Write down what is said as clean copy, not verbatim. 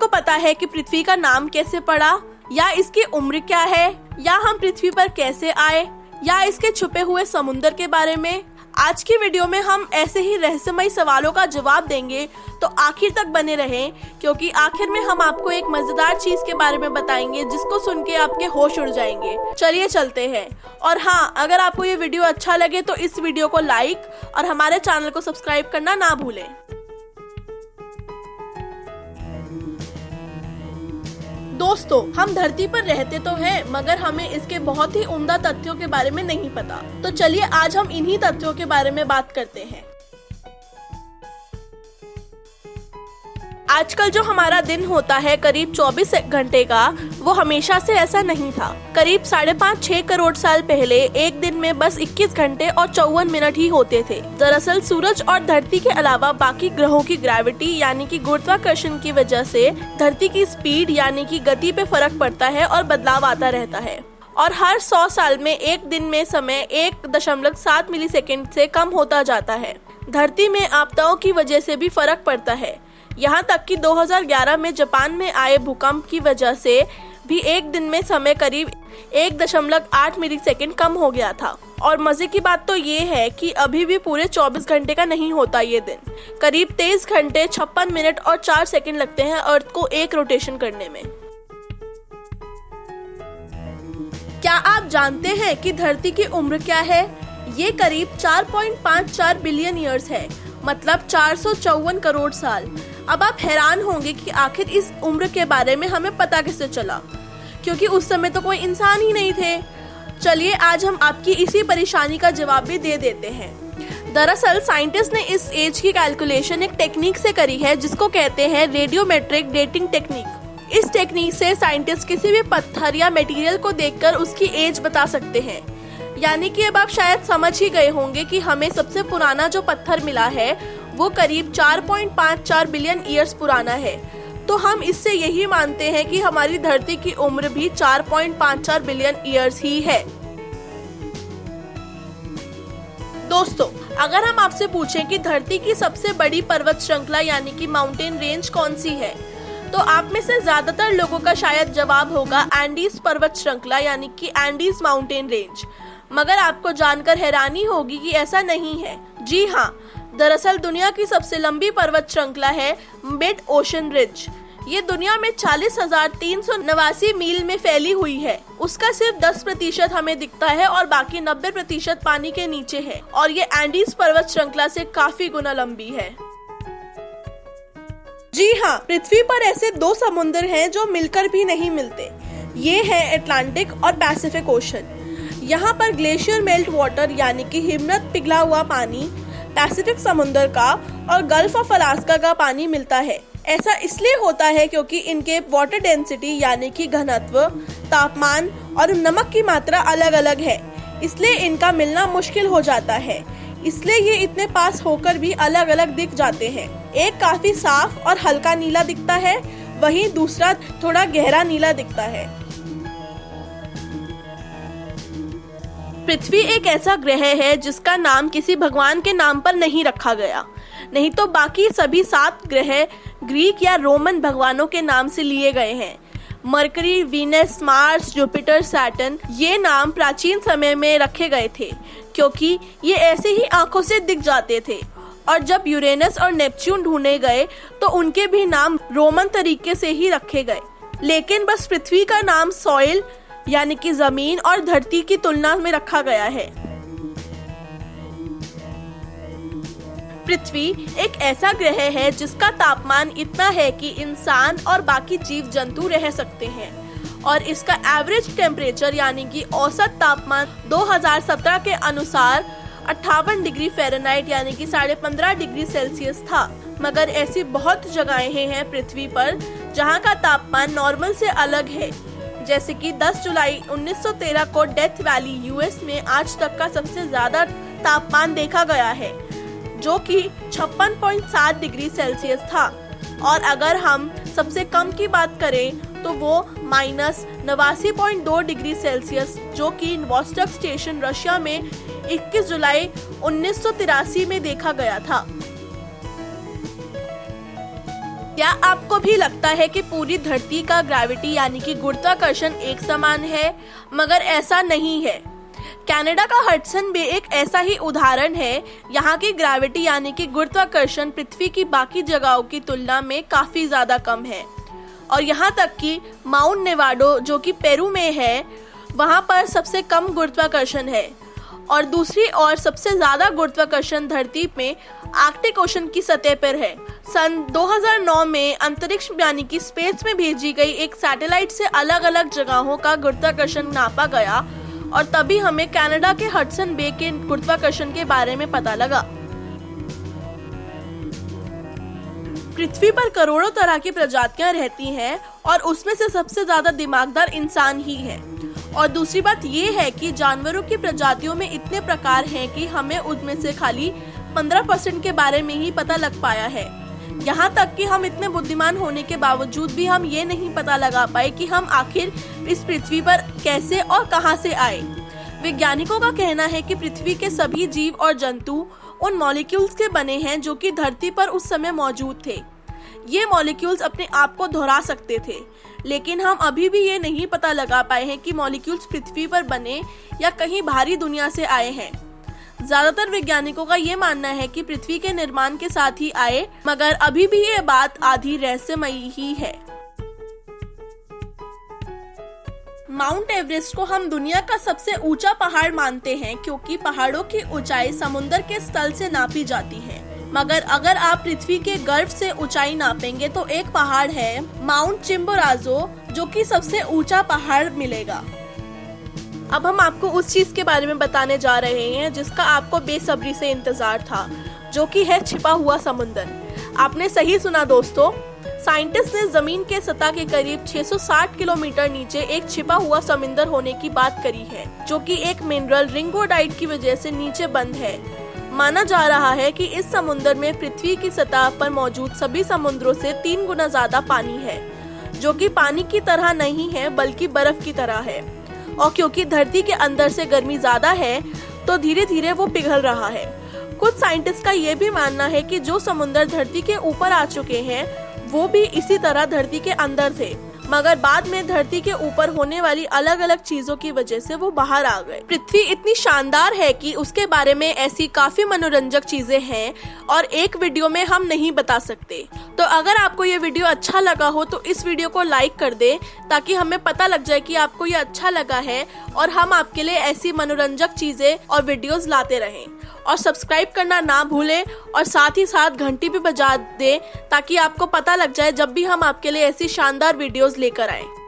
आपको पता है कि पृथ्वी का नाम कैसे पड़ा, या इसकी उम्र क्या है, या हम पृथ्वी पर कैसे आए, या इसके छुपे हुए समुद्र के बारे में? आज की वीडियो में हम ऐसे ही रहस्यमयी सवालों का जवाब देंगे, तो आखिर तक बने रहें, क्योंकि आखिर में हम आपको एक मजेदार चीज के बारे में बताएंगे जिसको सुन के आपके होश उड़ जाएंगे। चलिए चलते हैं। और हाँ, अगर आपको ये वीडियो अच्छा लगे तो इस वीडियो को लाइक और हमारे चैनल को सब्सक्राइब करना ना भूलें। दोस्तों, हम धरती पर रहते तो हैं, मगर हमें इसके बहुत ही उम्दा तथ्यों के बारे में नहीं पता। तो चलिए आज हम इन्हीं तथ्यों के बारे में बात करते हैं। आजकल जो हमारा दिन होता है करीब 24 घंटे का, वो हमेशा से ऐसा नहीं था। करीब 5.5-6 करोड़ साल पहले एक दिन में बस 21 घंटे और 54 मिनट ही होते थे। दरअसल सूरज और धरती के अलावा बाकी ग्रहों की ग्रेविटी यानी कि गुरुत्वाकर्षण की वजह से धरती की स्पीड यानी कि गति पे फर्क पड़ता है और बदलाव आता रहता है। और हर 100 साल में एक दिन में समय 1.7 मिलीसेकंड से कम होता जाता है। धरती में आपदाओं की वजह से भी फर्क पड़ता है। यहाँ तक कि 2011 में जापान में आए भूकंप की वजह से भी एक दिन में समय करीब 1.8 मिलीसेकंड कम हो गया था। और मजे की बात तो ये है कि अभी भी पूरे 24 घंटे का नहीं होता ये दिन। करीब 23 घंटे 56 मिनट और 4 सेकंड लगते हैं अर्थ को एक रोटेशन करने में। क्या आप जानते हैं कि धरती की उम्र क्या है? ये करीब 4.54 बिलियन ईयर्स है, मतलब 454 करोड़ साल। अब आप हैरान होंगे कि आखिर इस उम्र के बारे में हमें पता कैसे चला, क्योंकि उस समय तो कोई इंसान ही नहीं थे। चलिए आज हम आपकी इसी परेशानी का जवाब भी दे देते हैं। दरअसल साइंटिस्ट ने इस एज की कैलकुलेशन एक टेक्निक से करी है जिसको कहते हैं रेडियोमेट्रिक डेटिंग टेक्निक। इस टेक्निक से साइंटिस्ट किसी भी पत्थर या मटेरियल को देखकर उसकी एज बता सकते हैं। यानी कि अब आप शायद समझ ही गए होंगे कि हमें सबसे पुराना जो पत्थर मिला है वो करीब 4.54 बिलियन ईयर्स पुराना है। तो हम इससे यही मानते हैं कि हमारी धरती की उम्र भी 4.54 बिलियन ईयर्स ही है। दोस्तों, अगर हम आपसे पूछें कि धरती की सबसे बड़ी पर्वत श्रृंखला यानी कि माउंटेन रेंज कौन सी है, तो आप में से ज्यादातर लोगों का शायद जवाब होगा एंडीज पर्वत श्रृंखला यानी कि एंडीज माउंटेन रेंज। मगर आपको जानकर हैरानी होगी कि ऐसा नहीं है। जी हाँ, दरअसल दुनिया की सबसे लंबी पर्वत श्रृंखला है मिड ओशन रिज। ये दुनिया में 40,389 मील में फैली हुई है। उसका सिर्फ 10% हमें दिखता है और बाकी 90% पानी के नीचे है। और ये एंडीज पर्वत श्रृंखला से काफी गुना लंबी है। जी हाँ, पृथ्वी पर ऐसे 2 समुद्र हैं जो मिलकर भी नहीं मिलते। ये है अटलांटिक और पैसिफिक ओशन। यहाँ पर ग्लेशियर मेल्ट वाटर यानी कि हिमनद पिघला हुआ पानी पैसिफिक समुद्र का और गल्फ ऑफ अलास्का का पानी मिलता है। ऐसा इसलिए होता है क्योंकि इनके वाटर डेंसिटी यानी कि घनत्व, तापमान और नमक की मात्रा अलग अलग है, इसलिए इनका मिलना मुश्किल हो जाता है। इसलिए ये इतने पास होकर भी अलग अलग दिख जाते हैं। एक काफी साफ और हल्का नीला दिखता है, वहीं दूसरा थोड़ा गहरा नीला दिखता है। पृथ्वी एक ऐसा ग्रह है जिसका नाम किसी भगवान के नाम पर नहीं रखा गया, नहीं तो बाकी सभी 7 ग्रह ग्रीक या रोमन भगवानों के नाम से लिए गए हैं। Mercury, Venus, Mars, Jupiter, Saturn ये नाम प्राचीन समय में रखे गए थे क्योंकि ये ऐसे ही आंखों से दिख जाते थे। और जब यूरेनस और नेपच्यून ढूंढे गए तो उनके भी नाम रोमन तरीके से ही रखे गए। लेकिन बस पृथ्वी का नाम सॉइल यानी कि जमीन और धरती की तुलना में रखा गया है। पृथ्वी एक ऐसा ग्रह है जिसका तापमान इतना है कि इंसान और बाकी जीव जंतु रह सकते हैं। और इसका एवरेज टेम्परेचर यानी कि औसत तापमान 2017 के अनुसार 58 डिग्री फ़ारेनहाइट यानी कि 15.5 डिग्री सेल्सियस था। मगर ऐसी बहुत जगहें हैं पृथ्वी पर जहां का तापमान नॉर्मल से अलग है। जैसे कि 10 जुलाई 1913 को डेथ वैली यूएस में आज तक का सबसे ज्यादा तापमान देखा गया है, जो कि 56.7 डिग्री सेल्सियस था। और अगर हम सबसे कम की बात करें तो वो -89.2 डिग्री सेल्सियस, जो कि वोस्टॉक स्टेशन रशिया में 21 जुलाई 1983 में देखा गया था। क्या आपको भी लगता है कि पूरी धरती का ग्रेविटी यानी कि गुरुत्वाकर्षण एक समान है? मगर ऐसा नहीं है। कनाडा का हडसन बे एक ऐसा ही उदाहरण है। यहाँ की ग्रेविटी यानी कि गुरुत्वाकर्षण पृथ्वी की बाकी जगहों की तुलना में काफी ज्यादा कम है और यहाँ तक कि माउंट नेवाडो जो कि पेरू में है, वहाँ पर सबसे कम गुरुत्वाकर्षण है और दूसरी ओर सबसे ज्यादा गुरुत्वाकर्षण धरती में आर्कटिक ओशन की सतह पर है। सन 2009 में अंतरिक्ष यानी कि स्पेस में भेजी गई एक सैटेलाइट से अलग अलग जगहों का गुरुत्वाकर्षण नापा गया और तभी हमें कनाडा के हडसन बे के गुरुत्वाकर्षण के बारे में पता लगा। पृथ्वी पर करोड़ों तरह की प्रजातियां रहती हैं और उसमें से सबसे ज्यादा दिमागदार इंसान ही है। और दूसरी बात ये है कि जानवरों की प्रजातियों में इतने प्रकार हैं कि हमें उनमें से खाली 15% के बारे में ही पता लग पाया है। यहाँ तक कि हम इतने बुद्धिमान होने के बावजूद भी हम ये नहीं पता लगा पाए कि हम आखिर इस पृथ्वी पर कैसे और कहां से आए। वैज्ञानिकों का कहना है कि पृथ्वी के सभी जीव और जंतु उन मॉलिक्यूल्स के बने हैं जो कि धरती पर उस समय मौजूद थे। ये मॉलिक्यूल्स अपने आप को दोहरा सकते थे, लेकिन हम अभी भी ये नहीं पता लगा पाए हैं कि मॉलिक्यूल्स पृथ्वी पर बने या कहीं बाहरी दुनिया से आए हैं। ज्यादातर वैज्ञानिकों का ये मानना है कि पृथ्वी के निर्माण के साथ ही आए, मगर अभी भी ये बात आधी रहस्यमयी ही है। माउंट एवरेस्ट को हम दुनिया का सबसे ऊंचा पहाड़ मानते हैं क्योंकि पहाड़ों की ऊंचाई समुद्र के स्थल से नापी जाती है। मगर अगर आप पृथ्वी के गर्भ से ऊंचाई नापेंगे तो एक पहाड़ है माउंट चिम्बोराजो जो कि सबसे ऊंचा पहाड़ मिलेगा। अब हम आपको उस चीज के बारे में बताने जा रहे हैं जिसका आपको बेसब्री से इंतजार था, जो कि है छिपा हुआ समुंदर। आपने सही सुना दोस्तों, साइंटिस्ट ने जमीन के सतह के करीब 660 किलोमीटर नीचे एक छिपा हुआ समुंदर होने की बात करी है, जो कि एक मिनरल रिंगोडाइट की वजह से नीचे बंद है। माना जा रहा है कि इस समुंदर में पृथ्वी की सतह पर मौजूद सभी समुद्रों से 3 गुना ज्यादा पानी है, जो कि पानी की तरह नहीं है बल्कि बर्फ की तरह है। और क्योंकि धरती के अंदर से गर्मी ज्यादा है तो धीरे धीरे वो पिघल रहा है। कुछ साइंटिस्ट का ये भी मानना है कि जो समुंदर धरती के ऊपर आ चुके हैं वो भी इसी तरह धरती के अंदर थे, मगर बाद में धरती के ऊपर होने वाली अलग अलग चीजों की वजह से वो बाहर आ गए। पृथ्वी इतनी शानदार है कि उसके बारे में ऐसी काफी मनोरंजक चीजें हैं और एक वीडियो में हम नहीं बता सकते। तो अगर आपको ये वीडियो अच्छा लगा हो तो इस वीडियो को लाइक कर दे ताकि हमें पता लग जाए कि आपको ये अच्छा लगा है और हम आपके लिए ऐसी मनोरंजक चीजें और वीडियोस लाते रहें। और सब्सक्राइब करना ना भूलें और साथ ही साथ घंटी भी बजा दें ताकि आपको पता लग जाए जब भी हम आपके लिए ऐसी शानदार वीडियोस लेकर आएं।